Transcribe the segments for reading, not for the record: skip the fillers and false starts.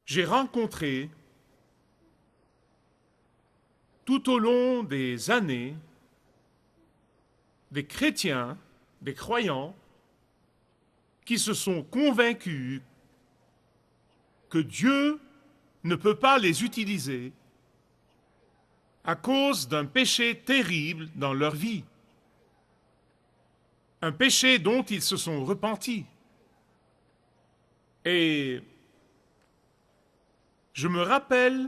J'ai rencontré tout au long des années des chrétiens, des croyants, qui se sont convaincus que Dieu ne peut pas les utiliser à cause d'un péché terrible dans leur vie, un péché dont ils se sont repentis. Et je me rappelle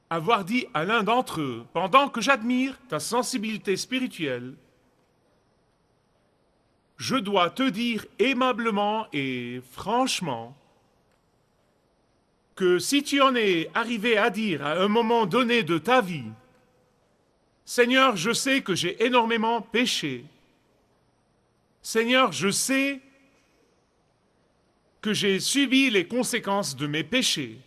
avoir dit à l'un d'entre eux, pendant que j'admire ta sensibilité spirituelle, je dois te dire aimablement et franchement que si tu en es arrivé à dire à un moment donné de ta vie, Seigneur, je sais que j'ai énormément péché. Seigneur, je sais que j'ai subi les conséquences de mes péchés.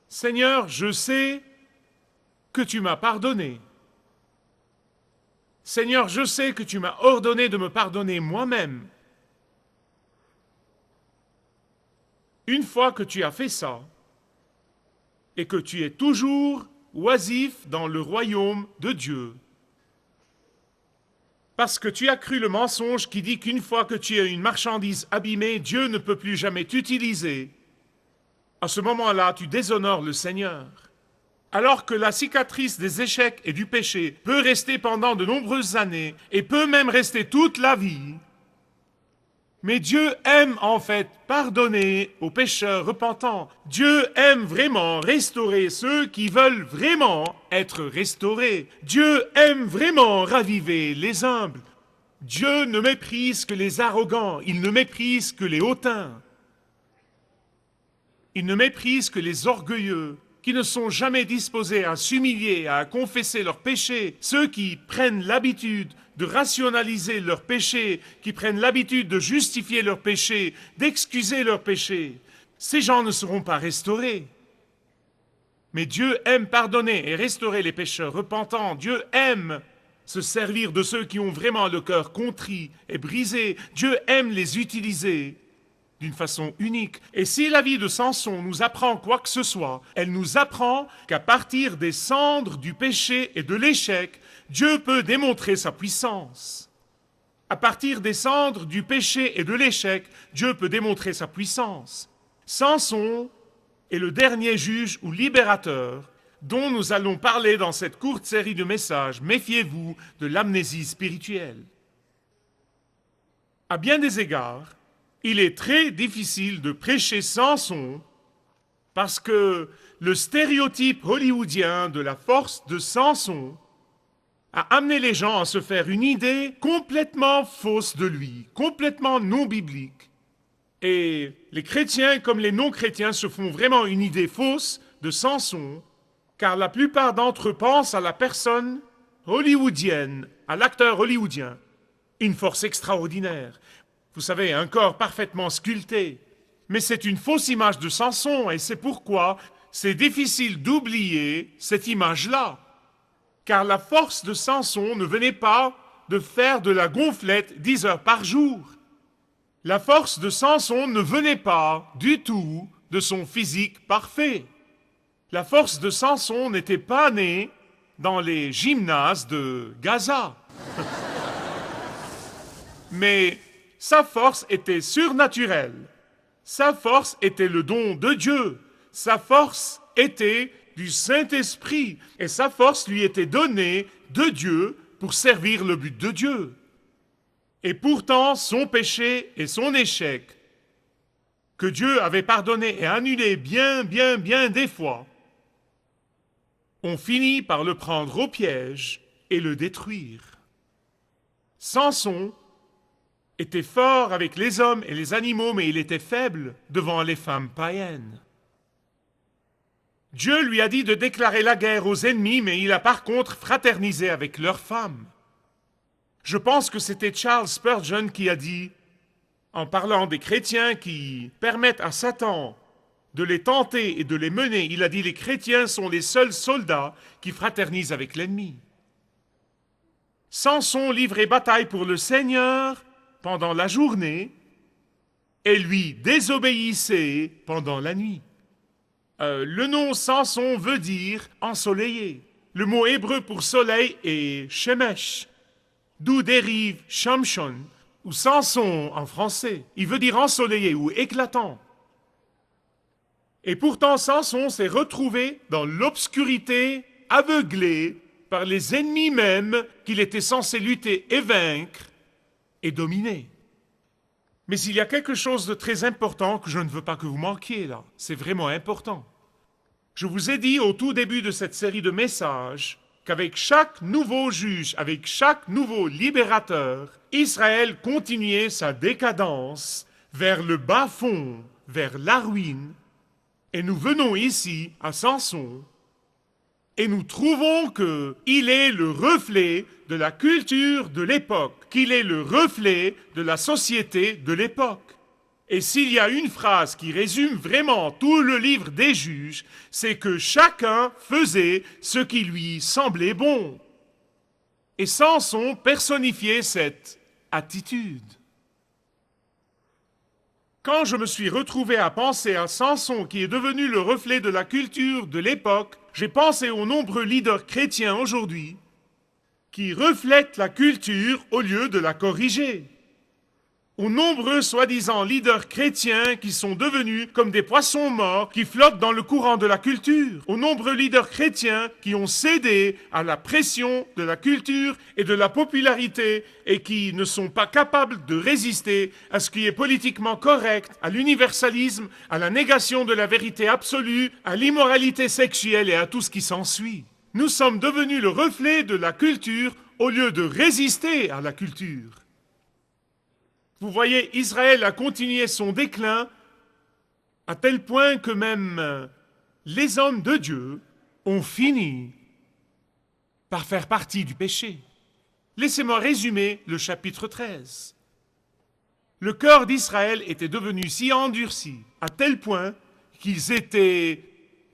Seigneur, je sais que tu m'as pardonné. Seigneur, je sais que tu m'as ordonné de me pardonner moi-même. Une fois que tu as fait ça, et que tu es toujours oisif dans le royaume de Dieu, parce que tu as cru le mensonge qui dit qu'une fois que tu es une marchandise abîmée, Dieu ne peut plus jamais t'utiliser, à ce moment-là, tu déshonores le Seigneur. Alors que la cicatrice des échecs et du péché peut rester pendant de nombreuses années et peut même rester toute la vie, mais Dieu aime en fait pardonner aux pécheurs repentants. Dieu aime vraiment restaurer ceux qui veulent vraiment être restaurés. Dieu aime vraiment raviver les humbles. Dieu ne méprise que les arrogants, il ne méprise que les hautains. Il ne méprise que les orgueilleux, qui ne sont jamais disposés à s'humilier, à confesser leurs péchés, ceux qui prennent l'habitude de rationaliser leurs péchés, qui prennent l'habitude de justifier leurs péchés, d'excuser leurs péchés. Ces gens ne seront pas restaurés. Mais Dieu aime pardonner et restaurer les pécheurs repentants. Dieu aime se servir de ceux qui ont vraiment le cœur contrit et brisé. Dieu aime les utiliser d'une façon unique. Et si la vie de Samson nous apprend quoi que ce soit, elle nous apprend qu'à partir des cendres du péché et de l'échec, Dieu peut démontrer sa puissance. À partir des cendres du péché et de l'échec, Dieu peut démontrer sa puissance. Samson est le dernier juge ou libérateur dont nous allons parler dans cette courte série de messages. Méfiez-vous de l'amnésie spirituelle. À bien des égards, il est très difficile de prêcher Samson parce que le stéréotype hollywoodien de la force de Samson a amené les gens à se faire une idée complètement fausse de lui, complètement non biblique. Et les chrétiens comme les non-chrétiens se font vraiment une idée fausse de Samson, car la plupart d'entre eux pensent à la personne hollywoodienne, à l'acteur hollywoodien, une force extraordinaire. Vous savez, un corps parfaitement sculpté. Mais c'est une fausse image de Samson, et c'est pourquoi c'est difficile d'oublier cette image-là. Car la force de Samson ne venait pas de faire de la gonflette 10 heures par jour. La force de Samson ne venait pas du tout de son physique parfait. La force de Samson n'était pas née dans les gymnases de Gaza. Mais sa force était surnaturelle. Sa force était le don de Dieu. Sa force était du Saint-Esprit. Et sa force lui était donnée de Dieu pour servir le but de Dieu. Et pourtant, son péché et son échec, que Dieu avait pardonné et annulé bien des fois, ont fini par le prendre au piège et le détruire. Samson était fort avec les hommes et les animaux, mais il était faible devant les femmes païennes. Dieu lui a dit de déclarer la guerre aux ennemis, mais il a par contre fraternisé avec leurs femmes. Je pense que c'était Charles Spurgeon qui a dit, en parlant des chrétiens qui permettent à Satan de les tenter et de les mener, il a dit les chrétiens sont les seuls soldats qui fraternisent avec l'ennemi. Samson livrait bataille pour le Seigneur pendant la journée, et lui désobéissaient pendant la nuit. Le nom Samson veut dire ensoleillé. Le mot hébreu pour soleil est shemesh, d'où dérive Shamshon, ou Samson en français. Il veut dire ensoleillé ou éclatant. Et pourtant, Samson s'est retrouvé dans l'obscurité, aveuglé par les ennemis même qu'il était censé lutter et vaincre et dominer. Mais il y a quelque chose de très important que je ne veux pas que vous manquiez là. C'est vraiment important. Je vous ai dit au tout début de cette série de messages qu'avec chaque nouveau juge, avec chaque nouveau libérateur, Israël continuait sa décadence vers le bas-fond, vers la ruine. Et nous venons ici à Samson et nous trouvons qu'il est le reflet de la culture de l'époque, qu'il est le reflet de la société de l'époque. Et s'il y a une phrase qui résume vraiment tout le livre des juges, c'est que chacun faisait ce qui lui semblait bon. Et Samson personnifiait cette attitude. Quand je me suis retrouvé à penser à Samson qui est devenu le reflet de la culture de l'époque, j'ai pensé aux nombreux leaders chrétiens aujourd'hui qui reflètent la culture au lieu de la corriger. Aux nombreux soi-disant leaders chrétiens qui sont devenus comme des poissons morts qui flottent dans le courant de la culture. Aux nombreux leaders chrétiens qui ont cédé à la pression de la culture et de la popularité et qui ne sont pas capables de résister à ce qui est politiquement correct, à l'universalisme, à la négation de la vérité absolue, à l'immoralité sexuelle et à tout ce qui s'ensuit. Nous sommes devenus le reflet de la culture au lieu de résister à la culture. Vous voyez, Israël a continué son déclin à tel point que même les hommes de Dieu ont fini par faire partie du péché. Laissez-moi résumer le chapitre 13. Le cœur d'Israël était devenu si endurci, à tel point qu'ils étaient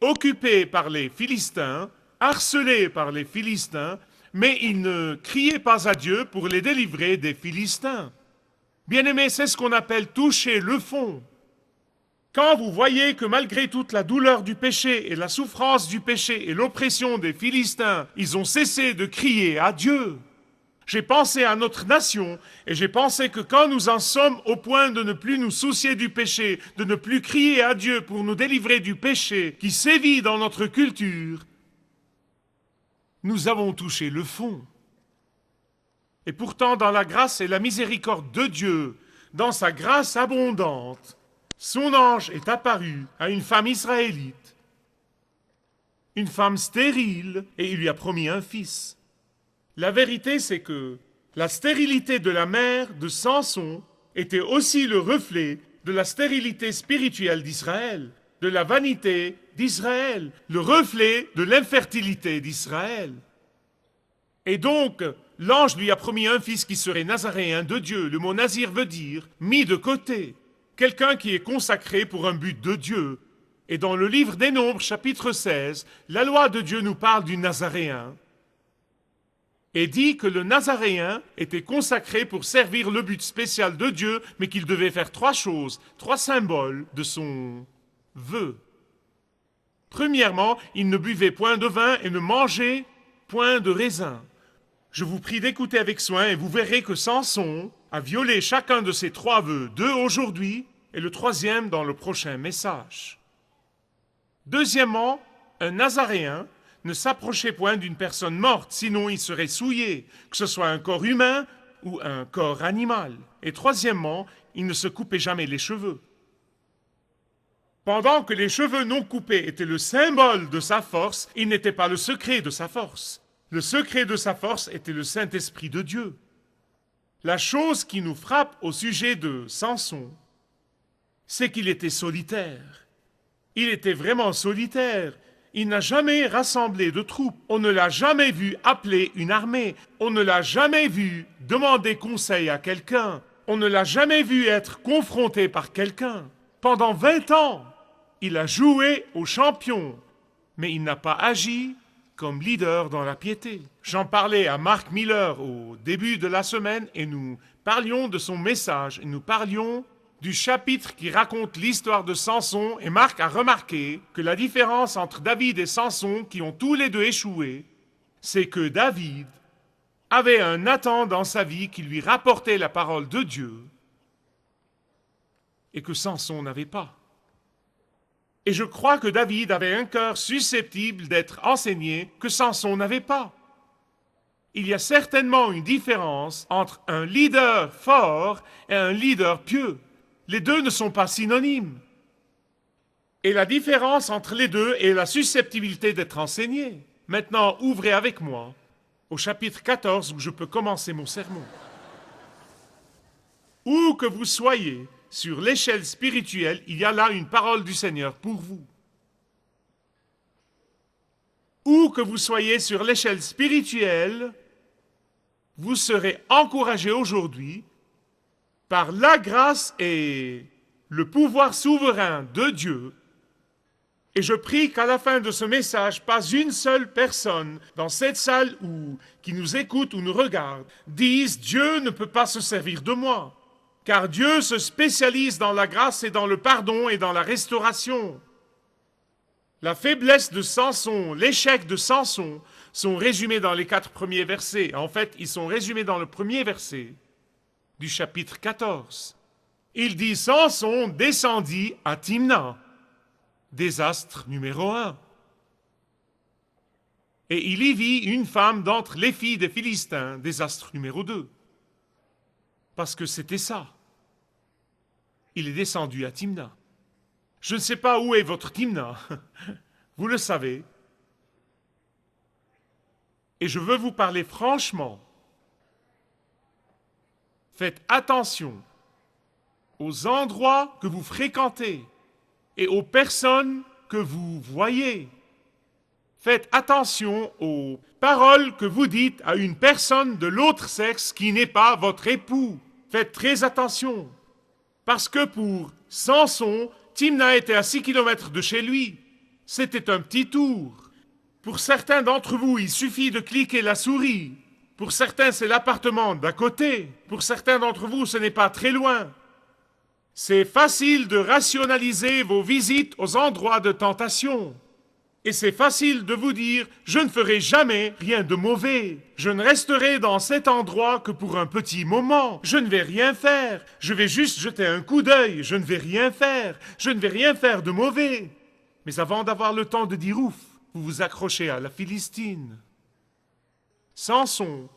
occupés par les Philistins, harcelés par les Philistins, mais ils ne criaient pas à Dieu pour les délivrer des Philistins. Bien-aimés, c'est ce qu'on appelle toucher le fond. Quand vous voyez que malgré toute la douleur du péché et la souffrance du péché et l'oppression des Philistins, ils ont cessé de crier à Dieu. J'ai pensé à notre nation et j'ai pensé que quand nous en sommes au point de ne plus nous soucier du péché, de ne plus crier à Dieu pour nous délivrer du péché qui sévit dans notre culture, nous avons touché le fond. Et pourtant, dans la grâce et la miséricorde de Dieu, dans sa grâce abondante, son ange est apparu à une femme israélite, une femme stérile, et il lui a promis un fils. La vérité, c'est que la stérilité de la mère de Samson était aussi le reflet de la stérilité spirituelle d'Israël, de la vanité d'Israël, le reflet de l'infertilité d'Israël. Et donc, l'ange lui a promis un fils qui serait nazaréen de Dieu. Le mot nazir veut dire mis de côté, quelqu'un qui est consacré pour un but de Dieu. Et dans le livre des Nombres, chapitre 16, la loi de Dieu nous parle du nazaréen et dit que le nazaréen était consacré pour servir le but spécial de Dieu, mais qu'il devait faire 3 choses, 3 symboles de son vœu. Premièrement, il ne buvait point de vin et ne mangeait point de raisin. Je vous prie d'écouter avec soin et vous verrez que Samson a violé chacun de ces 3 vœux, 2 aujourd'hui et le 3e dans le prochain message. Deuxièmement, un nazaréen ne s'approchait point d'une personne morte, sinon il serait souillé, que ce soit un corps humain ou un corps animal. Et troisièmement, il ne se coupait jamais les cheveux. Pendant que les cheveux non coupés étaient le symbole de sa force, il n'était pas le secret de sa force. Le secret de sa force était le Saint-Esprit de Dieu. La chose qui nous frappe au sujet de Samson, c'est qu'il était solitaire. Il était vraiment solitaire. Il n'a jamais rassemblé de troupes. On ne l'a jamais vu appeler une armée. On ne l'a jamais vu demander conseil à quelqu'un. On ne l'a jamais vu être confronté par quelqu'un. Pendant 20 ans, il a joué au champion, mais il n'a pas agi comme leader dans la piété. J'en parlais à Mark Miller au début de la semaine et nous parlions de son message et nous parlions du chapitre qui raconte l'histoire de Samson, et Marc a remarqué que la différence entre David et Samson, qui ont tous les deux échoué, c'est que David avait un Nathan dans sa vie qui lui rapportait la parole de Dieu et que Samson n'avait pas. Et je crois que David avait un cœur susceptible d'être enseigné que Samson n'avait pas. Il y a certainement une différence entre un leader fort et un leader pieux. Les deux ne sont pas synonymes. Et la différence entre les deux est la susceptibilité d'être enseigné. Maintenant, ouvrez avec moi au chapitre 14 où je peux commencer mon sermon. Où que vous soyez sur l'échelle spirituelle, il y a là une parole du Seigneur pour vous. Où que vous soyez sur l'échelle spirituelle, vous serez encouragés aujourd'hui par la grâce et le pouvoir souverain de Dieu. Et je prie qu'à la fin de ce message, pas une seule personne dans cette salle ou qui nous écoute ou nous regarde dise « Dieu ne peut pas se servir de moi ». Car Dieu se spécialise dans la grâce et dans le pardon et dans la restauration. La faiblesse de Samson, l'échec de Samson sont résumés dans les 4 premiers versets. En fait, ils sont résumés dans le premier verset du chapitre 14. Il dit « Samson descendit à Timna ». Désastre numéro 1. Et il y vit une femme d'entre les filles des Philistins, désastre numéro 2. Parce que c'était ça. Il est descendu à Timna. Je ne sais pas où est votre Timna, vous le savez. Et je veux vous parler franchement. Faites attention aux endroits que vous fréquentez et aux personnes que vous voyez. Faites attention aux paroles que vous dites à une personne de l'autre sexe qui n'est pas votre époux. Faites très attention. Parce que pour Samson, Timna était à 6 kilomètres de chez lui. C'était un petit tour. Pour certains d'entre vous, il suffit de cliquer la souris. Pour certains, c'est l'appartement d'à côté. Pour certains d'entre vous, ce n'est pas très loin. C'est facile de rationaliser vos visites aux endroits de tentation. Et c'est facile de vous dire « Je ne ferai jamais rien de mauvais. Je ne resterai dans cet endroit que pour un petit moment. Je ne vais rien faire. Je vais juste jeter un coup d'œil. Je ne vais rien faire. Je ne vais rien faire de mauvais. » Mais avant d'avoir le temps de dire « Ouf », vous vous accrochez à la Philistine. Samson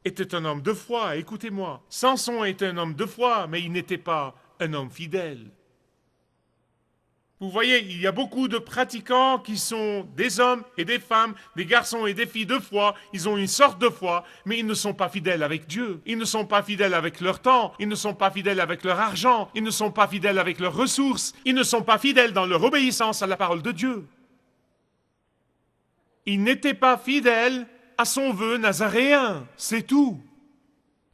était un homme de foi, écoutez-moi. Samson était un homme de foi, mais il n'était pas un homme fidèle. Vous voyez, il y a beaucoup de pratiquants qui sont des hommes et des femmes, des garçons et des filles de foi. Ils ont une sorte de foi, mais ils ne sont pas fidèles avec Dieu. Ils ne sont pas fidèles avec leur temps. Ils ne sont pas fidèles avec leur argent. Ils ne sont pas fidèles avec leurs ressources. Ils ne sont pas fidèles dans leur obéissance à la parole de Dieu. Il n'était pas fidèle à son vœu nazaréen, c'est tout.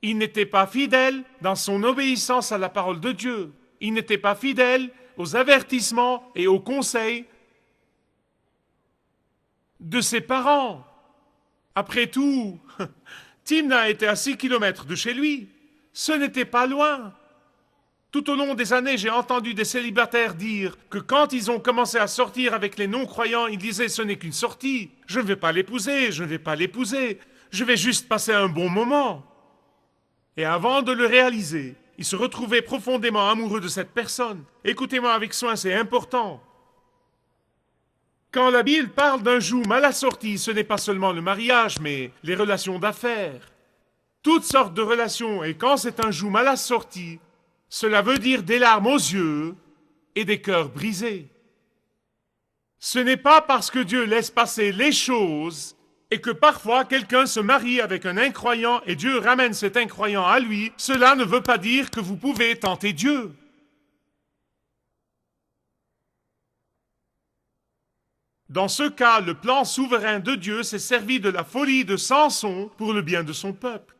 Il n'était pas fidèle dans son obéissance à la parole de Dieu. Il n'était pas fidèle aux avertissements et aux conseils de ses parents. Après tout, Timna était à 6 kilomètres de chez lui. Ce n'était pas loin. Tout au long des années, j'ai entendu des célibataires dire que quand ils ont commencé à sortir avec les non-croyants, ils disaient « ce n'est qu'une sortie, je ne vais pas l'épouser, je ne vais pas l'épouser, je vais juste passer un bon moment ». Et avant de le réaliser, ils se retrouvaient profondément amoureux de cette personne. Écoutez-moi avec soin, c'est important. Quand la Bible parle d'un joug mal assorti, ce n'est pas seulement le mariage, mais les relations d'affaires. Toutes sortes de relations, et quand c'est un joug mal assorti, cela veut dire des larmes aux yeux et des cœurs brisés. Ce n'est pas parce que Dieu laisse passer les choses et que parfois quelqu'un se marie avec un incroyant et Dieu ramène cet incroyant à lui, cela ne veut pas dire que vous pouvez tenter Dieu. Dans ce cas, le plan souverain de Dieu s'est servi de la folie de Samson pour le bien de son peuple.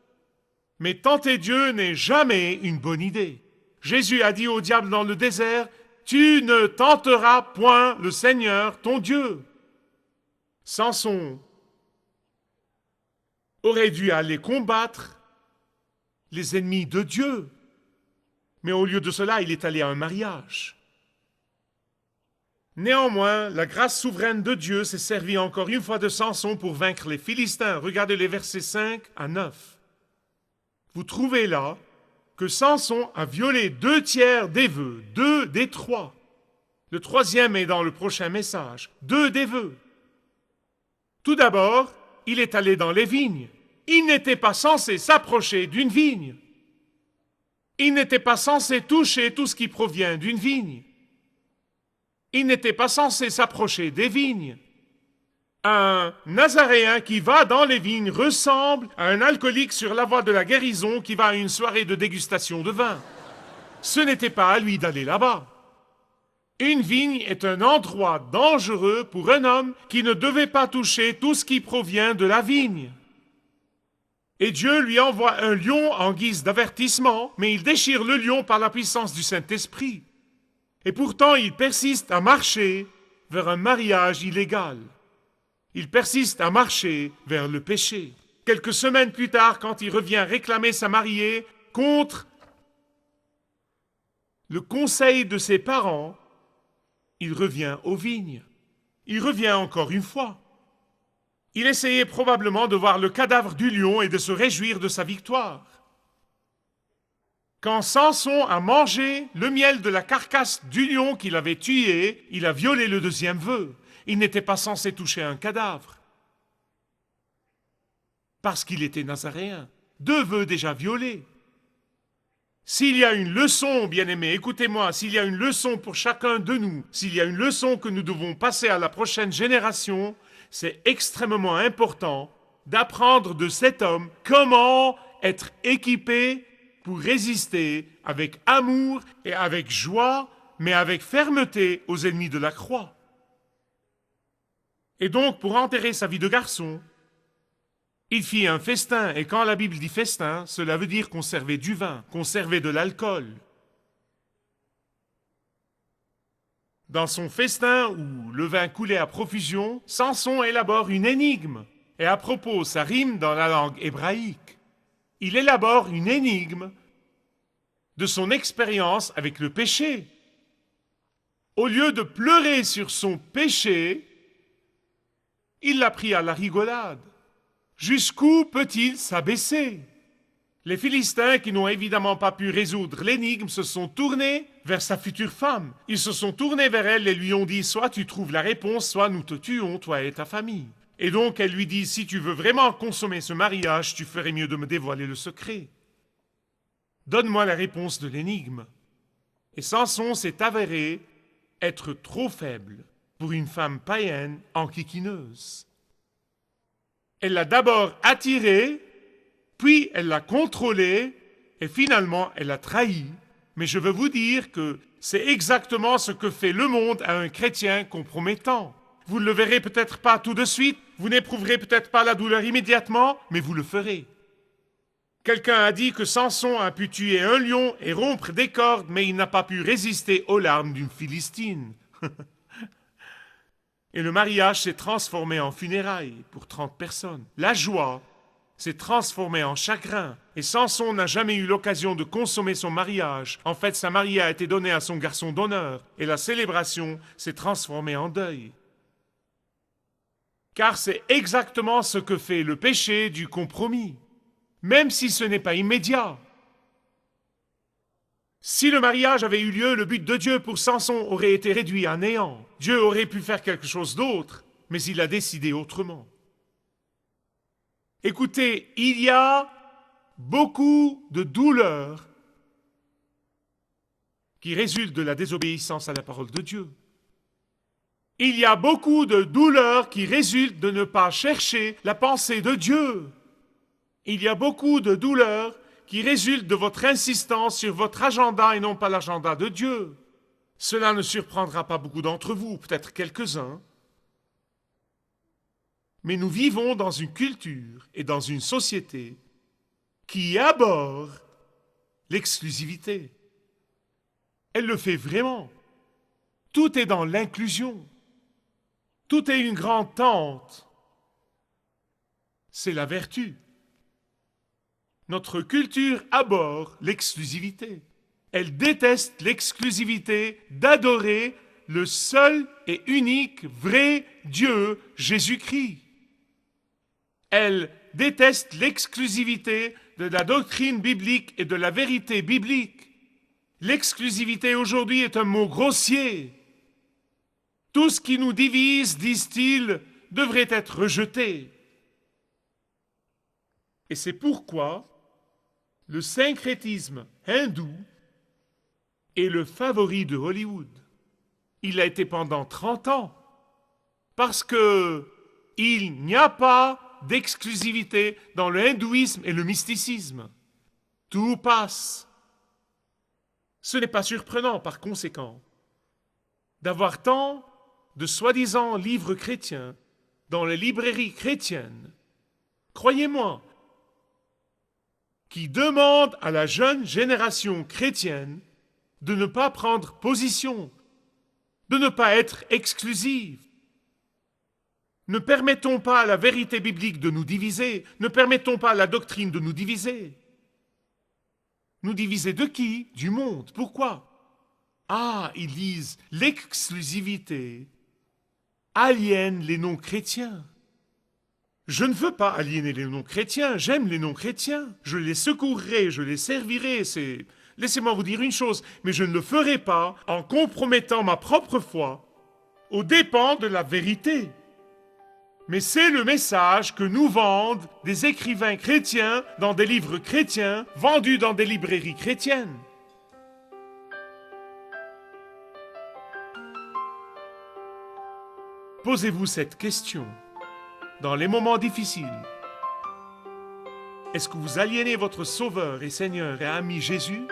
Mais tenter Dieu n'est jamais une bonne idée. Jésus a dit au diable dans le désert, « Tu ne tenteras point le Seigneur, ton Dieu. » Samson aurait dû aller combattre les ennemis de Dieu. Mais au lieu de cela, il est allé à un mariage. Néanmoins, la grâce souveraine de Dieu s'est servie encore une fois de Samson pour vaincre les Philistins. Regardez les versets 5 à 9. Vous trouvez là que Samson a violé 2/3 des vœux, 2 des 3. Le 3e est dans le prochain message. 2 des vœux. Tout d'abord, il est allé dans les vignes. Il n'était pas censé s'approcher d'une vigne. Il n'était pas censé toucher tout ce qui provient d'une vigne. Il n'était pas censé s'approcher des vignes. Un Nazaréen qui va dans les vignes ressemble à un alcoolique sur la voie de la guérison qui va à une soirée de dégustation de vin. Ce n'était pas à lui d'aller là-bas. Une vigne est un endroit dangereux pour un homme qui ne devait pas toucher tout ce qui provient de la vigne. Et Dieu lui envoie un lion en guise d'avertissement, mais il déchire le lion par la puissance du Saint-Esprit. Et pourtant, il persiste à marcher vers un mariage illégal. Il persiste à marcher vers le péché. Quelques semaines plus tard, quand il revient réclamer sa mariée contre le conseil de ses parents, il revient aux vignes. Il revient encore une fois. Il essayait probablement de voir le cadavre du lion et de se réjouir de sa victoire. Quand Samson a mangé le miel de la carcasse du lion qu'il avait tué, il a violé le 2e vœu. Il n'était pas censé toucher un cadavre. Parce qu'il était nazaréen. 2 vœux déjà violés. S'il y a une leçon, bien-aimés, écoutez-moi, s'il y a une leçon pour chacun de nous, s'il y a une leçon que nous devons passer à la prochaine génération, c'est extrêmement important d'apprendre de cet homme comment être équipé pour résister avec amour et avec joie, mais avec fermeté aux ennemis de la croix. Et donc, pour enterrer sa vie de garçon, il fit un festin, et quand la Bible dit festin, cela veut dire qu'on servait du vin, qu'on servait de l'alcool. Dans son festin, où le vin coulait à profusion, Samson élabore une énigme. Et à propos, ça rime dans la langue hébraïque. Il élabore une énigme de son expérience avec le péché. Au lieu de pleurer sur son péché, il l'a pris à la rigolade. Jusqu'où peut-il s'abaisser? Les Philistins, qui n'ont évidemment pas pu résoudre l'énigme, se sont tournés vers sa future femme. Ils se sont tournés vers elle et lui ont dit « Soit tu trouves la réponse, soit nous te tuons, toi et ta famille. » Et donc elle lui dit « Si tu veux vraiment consommer ce mariage, tu ferais mieux de me dévoiler le secret. Donne-moi la réponse de l'énigme. » Et Samson s'est avéré être trop faible pour une femme païenne enquiquineuse. Elle l'a d'abord attiré, puis elle l'a contrôlé, et finalement elle l'a trahi. Mais je veux vous dire que c'est exactement ce que fait le monde à un chrétien compromettant. Vous ne le verrez peut-être pas tout de suite, vous n'éprouverez peut-être pas la douleur immédiatement, mais vous le ferez. Quelqu'un a dit que Samson a pu tuer un lion et rompre des cordes, mais il n'a pas pu résister aux larmes d'une Philistine. Et le mariage s'est transformé en funérailles pour 30 personnes. La joie s'est transformée en chagrin. Et Samson n'a jamais eu l'occasion de consommer son mariage. En fait, sa mariée a été donnée à son garçon d'honneur. Et la célébration s'est transformée en deuil. Car c'est exactement ce que fait le péché du compromis. Même si ce n'est pas immédiat. Si le mariage avait eu lieu, le but de Dieu pour Samson aurait été réduit à néant. Dieu aurait pu faire quelque chose d'autre, mais il a décidé autrement. Écoutez, il y a beaucoup de douleurs qui résultent de la désobéissance à la parole de Dieu. Il y a beaucoup de douleurs qui résultent de ne pas chercher la pensée de Dieu. Il y a beaucoup de douleurs qui résulte de votre insistance sur votre agenda et non pas l'agenda de Dieu. Cela ne surprendra pas beaucoup d'entre vous, peut-être quelques-uns. Mais nous vivons dans une culture et dans une société qui abhorre l'exclusivité. Elle le fait vraiment. Tout est dans l'inclusion. Tout est une grande tente. C'est la vertu. Notre culture abhorre l'exclusivité. Elle déteste l'exclusivité d'adorer le seul et unique vrai Dieu, Jésus-Christ. Elle déteste l'exclusivité de la doctrine biblique et de la vérité biblique. L'exclusivité aujourd'hui est un mot grossier. Tout ce qui nous divise, disent-ils, devrait être rejeté. Et c'est pourquoi le syncrétisme hindou est le favori de Hollywood. Il a été pendant 30 ans. Parce que il n'y a pas d'exclusivité dans le hindouisme et le mysticisme. Tout passe. Ce n'est pas surprenant, par conséquent, d'avoir tant de soi-disant livres chrétiens dans les librairies chrétiennes, croyez-moi, qui demandent à la jeune génération chrétienne de ne pas prendre position, de ne pas être exclusive. Ne permettons pas à la vérité biblique de nous diviser, ne permettons pas à la doctrine de nous diviser. Nous diviser de qui? Du monde. Pourquoi? Ah, ils disent l'exclusivité aliène les non-chrétiens. Je ne veux pas aliéner les non-chrétiens, j'aime les non-chrétiens. Je les secourrai, je les servirai, c'est... Laissez-moi vous dire une chose, mais je ne le ferai pas en compromettant ma propre foi aux dépens de la vérité. Mais c'est le message que nous vendent des écrivains chrétiens dans des livres chrétiens, vendus dans des librairies chrétiennes. Posez-vous cette question dans les moments difficiles. Est-ce que vous aliénez votre Sauveur et Seigneur et ami Jésus,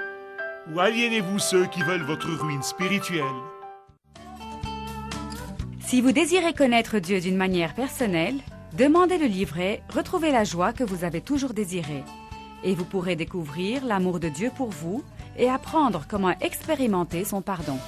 ou aliénez-vous ceux qui veulent votre ruine spirituelle? Si vous désirez connaître Dieu d'une manière personnelle, demandez le livret « Retrouvez la joie que vous avez toujours désirée » et vous pourrez découvrir l'amour de Dieu pour vous et apprendre comment expérimenter son pardon.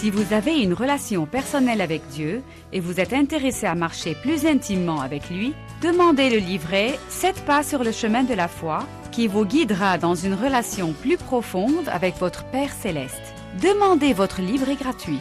Si vous avez une relation personnelle avec Dieu et vous êtes intéressé à marcher plus intimement avec lui, demandez le livret « 7 pas sur le chemin de la foi » qui vous guidera dans une relation plus profonde avec votre Père Céleste. Demandez votre livret gratuit.